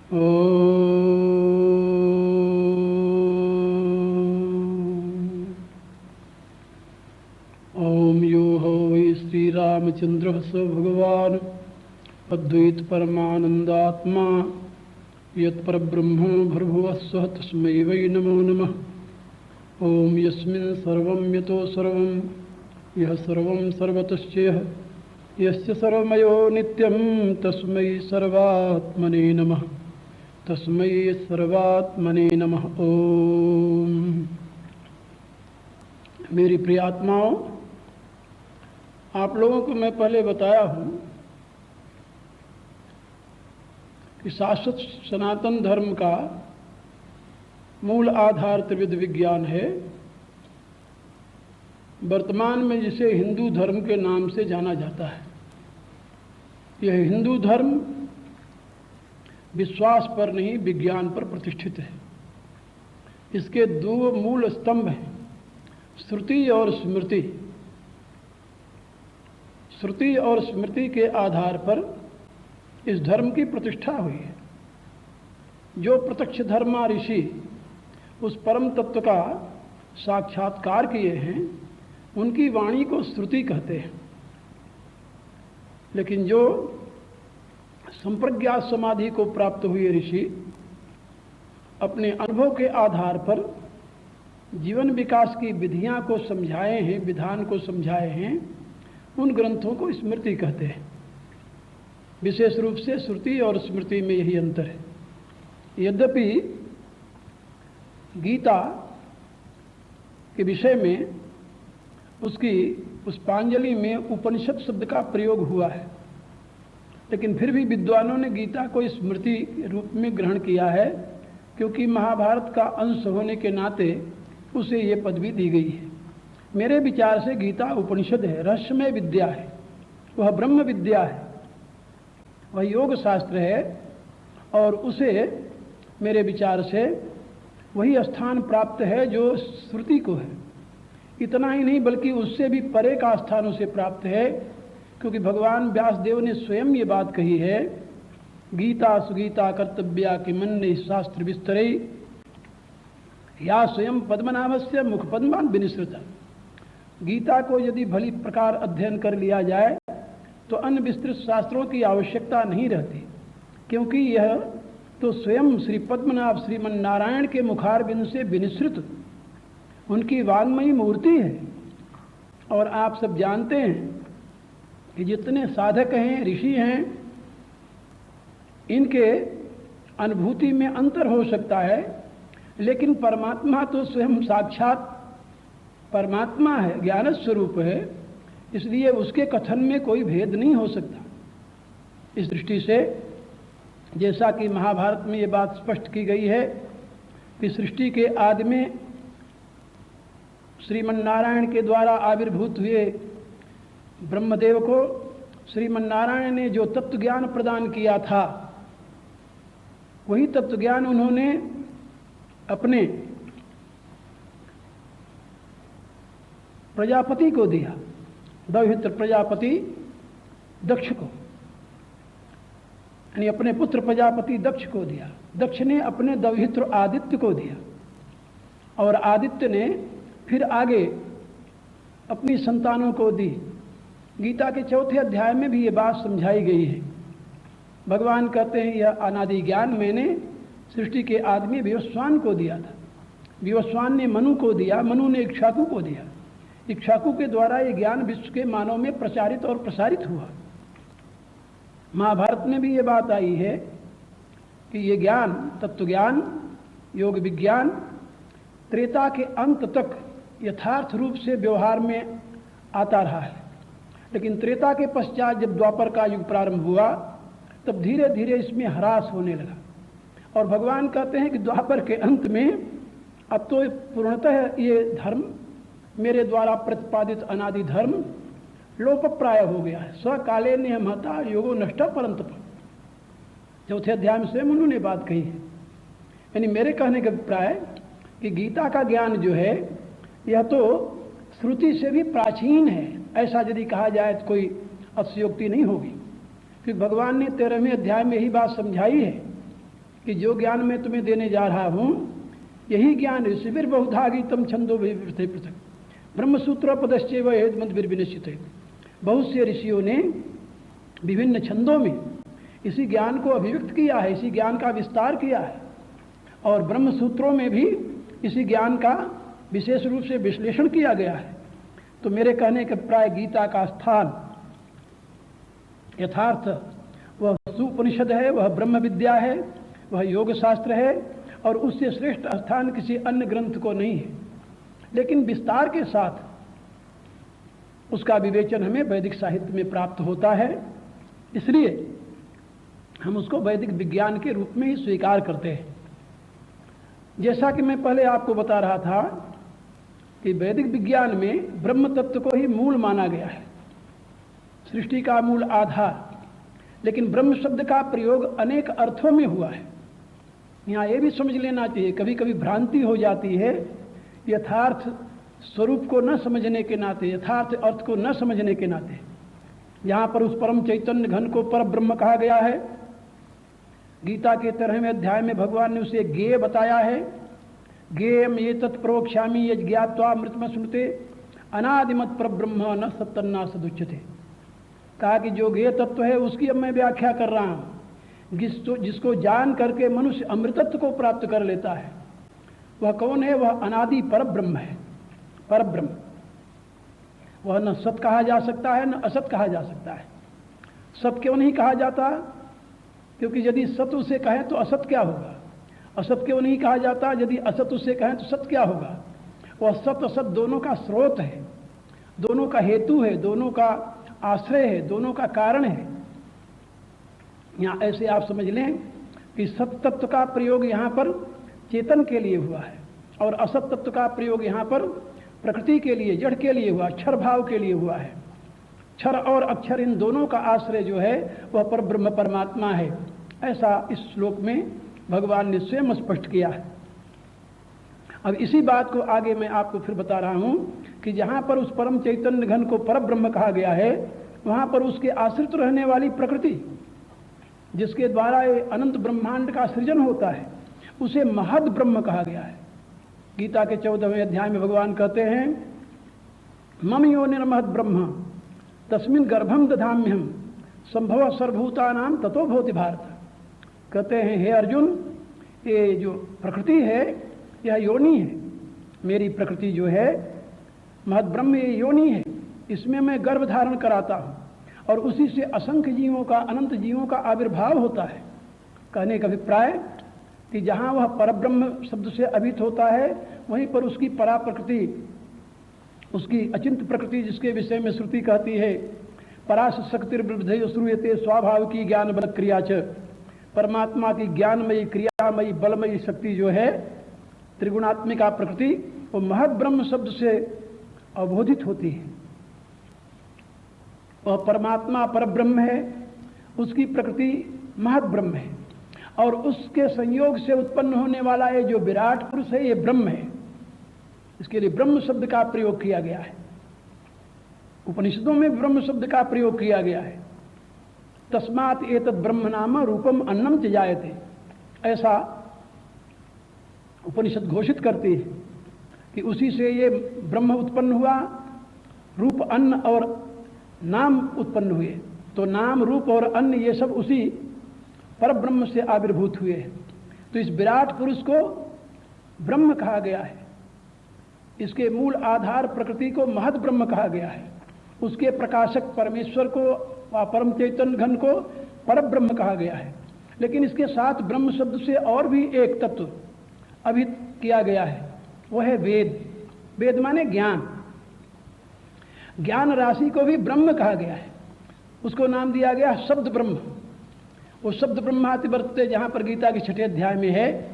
ओम यो हो वै श्रीरामचंद्र स भगवान अद्वैत परमानंदात्मा यत्परब्रह्म भर्भुवस्सः तस्मै वै नमो नमः। ओम यस्मिन् सर्वं यतो सर्वं यः सर्वं सर्वतश्चयः यस्य सर्वमयो नित्यं तस्मै सर्वात्मने नमः। तस्मै सर्वात्मने नमः। ओम। मेरी प्रिय आत्माओं, आप लोगों को मैं पहले बताया हूँ कि शाश्वत सनातन धर्म का मूल आधार त्रिविध विज्ञान है। वर्तमान में जिसे हिंदू धर्म के नाम से जाना जाता है। यह हिंदू धर्म विश्वास पर नहीं, विज्ञान पर प्रतिष्ठित है। इसके दो मूल स्तंभ हैं, श्रुति और स्मृति। श्रुति और स्मृति के आधार पर इस धर्म की प्रतिष्ठा हुई है। जो प्रत्यक्ष धर्मा ऋषि उस परम तत्व का साक्षात्कार किए हैं, उनकी वाणी को श्रुति कहते हैं। लेकिन जो संप्रज्ञात समाधि को प्राप्त हुए ऋषि अपने अनुभव के आधार पर जीवन विकास की विधियां को समझाए हैं, विधान को समझाए हैं, उन ग्रंथों को स्मृति कहते हैं। विशेष रूप से श्रुति और स्मृति में यही अंतर है। यद्यपि गीता के विषय में उसकी पुष्पांजलि में उपनिषद शब्द का प्रयोग हुआ है, लेकिन फिर भी विद्वानों ने गीता को स्मृति रूप में ग्रहण किया है, क्योंकि महाभारत का अंश होने के नाते उसे ये पदवी दी गई है। मेरे विचार से गीता उपनिषद है, रहस्यमय विद्या है, वह ब्रह्म विद्या है, वह योग शास्त्र है, और उसे मेरे विचार से वही स्थान प्राप्त है जो श्रुति को है। इतना ही नहीं, बल्कि उससे भी परे का स्थान उसे प्राप्त है, क्योंकि भगवान व्यासदेव ने स्वयं ये बात कही है, गीता सुगीता कर्तव्या कि मन्ने शास्त्र विस्तरे या स्वयं पद्मनाभस्य मुख पद्मान विनिसृता। गीता को यदि भली प्रकार अध्ययन कर लिया जाए तो अन्य विस्तृत शास्त्रों की आवश्यकता नहीं रहती, क्योंकि यह तो स्वयं श्री पद्मनाभ श्रीमन नारायण के मुखारबिंद से विनिसृत उनकी वाङ्मयी मूर्ति है। और आप सब जानते हैं कि जितने साधक हैं, ऋषि हैं, इनके अनुभूति में अंतर हो सकता है, लेकिन परमात्मा तो स्वयं साक्षात परमात्मा है, ज्ञान स्वरूप है, इसलिए उसके कथन में कोई भेद नहीं हो सकता। इस दृष्टि से जैसा कि महाभारत में ये बात स्पष्ट की गई है कि सृष्टि के आदि में श्रीमन नारायण के द्वारा आविर्भूत हुए ब्रह्मदेव को श्रीमन नारायण ने जो तत्व ज्ञान प्रदान किया था, वही तत्व ज्ञान उन्होंने अपने प्रजापति को दिया, दौहित्र प्रजापति दक्ष को, यानी अपने पुत्र प्रजापति दक्ष को दिया। दक्ष ने अपने दौहित्र आदित्य को दिया, और आदित्य ने फिर आगे अपनी संतानों को दी। गीता के 4थे अध्याय में भी ये बात समझाई गई है। भगवान कहते हैं, यह अनादि ज्ञान मैंने सृष्टि के आदमी विवस्वान को दिया था। विवस्वान ने मनु को दिया, मनु ने इक्ष्वाकु को दिया। इक्ष्वाकु के द्वारा ये ज्ञान विश्व के मानव में प्रचारित और प्रसारित हुआ। महाभारत में भी ये बात आई है कि ये ज्ञान, तत्व ज्ञान, योग विज्ञान त्रेता के अंत तक यथार्थ रूप से व्यवहार में आता रहा है, लेकिन त्रेता के पश्चात जब द्वापर का युग प्रारंभ हुआ, तब धीरे धीरे इसमें ह्रास होने लगा। और भगवान कहते हैं कि द्वापर के अंत में अब तो पूर्णतः ये धर्म, मेरे द्वारा प्रतिपादित अनादि धर्म लोप प्राय हो गया है। स्वकाले ने महता योगो नष्ट परंतप। 4थे अध्याय में स्वयं उन्होंने बात कही है। यानी मेरे कहने का अभिप्राय कि गीता का ज्ञान जो है, यह तो श्रुति से भी प्राचीन है, ऐसा यदि कहा जाए तो कोई अतिशयोक्ति नहीं होगी, क्योंकि भगवान ने 13वें अध्याय में यही बात समझाई है कि जो ज्ञान मैं तुम्हें देने जा रहा हूँ यही ज्ञान ऋषिभिर बहुधा गीतम छंदो पृथक ब्रह्मसूत्र पदश्चैव हेतमद्भिर्विनिश्चित है। बहुत से ऋषियों ने विभिन्न छंदों में इसी ज्ञान को अभिव्यक्त किया है, इसी ज्ञान का विस्तार किया है, और ब्रह्मसूत्रों में भी इसी ज्ञान का विशेष रूप से विश्लेषण किया गया है। तो मेरे कहने के प्राय गीता का स्थान यथार्थ वह सुपनिषद है, वह ब्रह्म विद्या है, वह योग शास्त्र है, और उससे श्रेष्ठ स्थान किसी अन्य ग्रंथ को नहीं है। लेकिन विस्तार के साथ उसका विवेचन हमें वैदिक साहित्य में प्राप्त होता है, इसलिए हम उसको वैदिक विज्ञान के रूप में ही स्वीकार करते हैं। जैसा कि मैं पहले आपको बता रहा था कि वैदिक विज्ञान में ब्रह्म तत्व को ही मूल माना गया है, सृष्टि का मूल आधार। लेकिन ब्रह्म शब्द का प्रयोग अनेक अर्थों में हुआ है। यहाँ ये भी समझ लेना चाहिए, कभी कभी भ्रांति हो जाती है यथार्थ स्वरूप को न समझने के नाते, यथार्थ अर्थ को न समझने के नाते। यहाँ पर उस परम चैतन्य घन को पर ब्रह्म कहा गया है। गीता के 13वें अध्याय में भगवान ने उसे ज्ञेय बताया है। ज्ञेयम ये तत्प्रोक्ष्यामि यज् ज्ञात्वा मृतम सुनते अनादिमत पर ब्रह्म न सत्तन्ना सदुच्यते। कहा कि जो ज्ञेय तत्व है उसकी अब मैं व्याख्या कर रहा हूँ। जिसको जान करके मनुष्य अमृतत्व को प्राप्त कर लेता है वह कौन है? वह अनादि पर ब्रह्म है, पर ब्रह्म। वह न सत कहा जा सकता है न असत कहा जा सकता है। सत क्यों नहीं कहा जाता? क्योंकि यदि सत उसे कहें तो असत क्या होगा। असत क्यों नहीं कहा जाता? यदि असत उसे कहें तो सत क्या होगा। वह सत असत दोनों का स्रोत है, दोनों का हेतु है, दोनों का आश्रय है, दोनों का कारण है। यहाँ ऐसे आप समझ लें कि सत तत्व का प्रयोग यहाँ पर चेतन के लिए हुआ है और असत तत्व का प्रयोग यहाँ पर प्रकृति के लिए, जड़ के लिए हुआ, क्षर भाव के लिए हुआ है। क्षर और अक्षर इन दोनों का आश्रय जो है वह पर ब्रह्म परमात्मा है। ऐसा इस श्लोक में भगवान ने स्वयं स्पष्ट किया है। अब इसी बात को आगे मैं आपको फिर बता रहा हूँ कि जहाँ पर उस परम चैतन्य घन को पर ब्रह्म कहा गया है वहाँ पर उसके आश्रित रहने वाली प्रकृति जिसके द्वारा ये अनंत ब्रह्मांड का सृजन होता है उसे महद ब्रह्म कहा गया है। गीता के 14वें अध्याय में भगवान कहते हैं मम योनिर्महद ब्रह्म तस्मिन् गर्भम दधाम्यहम संभव सर्वभूतानां ततो भवति भारत। कहते हैं हे अर्जुन, ये जो प्रकृति है यह योनि है। मेरी प्रकृति जो है महद ब्रह्म ये योनि है, इसमें मैं गर्भ धारण कराता हूँ और उसी से असंख्य जीवों का, अनंत जीवों का आविर्भाव होता है। कहने का अभिप्राय कि जहाँ वह परब्रह्म शब्द से अभित होता है वहीं पर उसकी परा प्रकृति, उसकी अचिंत प्रकृति जिसके विषय में श्रुति कहती है पराश शक्तिर्वृद्धि श्रूयते स्वाभाविकी ज्ञान बल क्रिया च। परमात्मा की ज्ञानमयी, क्रियामयी, बलमयी शक्ति जो है त्रिगुणात्मिका प्रकृति वो महद ब्रह्म शब्द से अवबोधित होती है। वह परमात्मा परब्रह्म है, उसकी प्रकृति महद ब्रह्म है और उसके संयोग से उत्पन्न होने वाला ये जो विराट पुरुष है ये ब्रह्म है। इसके लिए ब्रह्म शब्द का प्रयोग किया गया है। उपनिषदों में ब्रह्म शब्द का प्रयोग किया गया है। तस्मात् एतद् ब्रह्म नाम रूपम अन्नम च जायते, ऐसा उपनिषद घोषित करती है कि उसी से ये ब्रह्म उत्पन्न हुआ, रूप, अन्न और नाम उत्पन्न हुए। तो नाम, रूप और अन्न ये सब उसी पर ब्रह्म से आविर्भूत हुए हैं। तो इस विराट पुरुष को ब्रह्म कहा गया है। इसके मूल आधार प्रकृति को महद ब्रह्म कहा गया है। उसके प्रकाशक परमेश्वर को, परम चैतन्य घन को पर ब्रह्म कहा गया है। लेकिन इसके साथ ब्रह्म शब्द से और भी एक तत्व अभिहित किया गया है, वह है वेद। वेद माने ज्ञान। ज्ञान राशि को भी ब्रह्म कहा गया है। उसको नाम दिया गया शब्द ब्रह्म। वो शब्द ब्रह्माति वर्तते जहाँ पर गीता के 6ठे अध्याय में है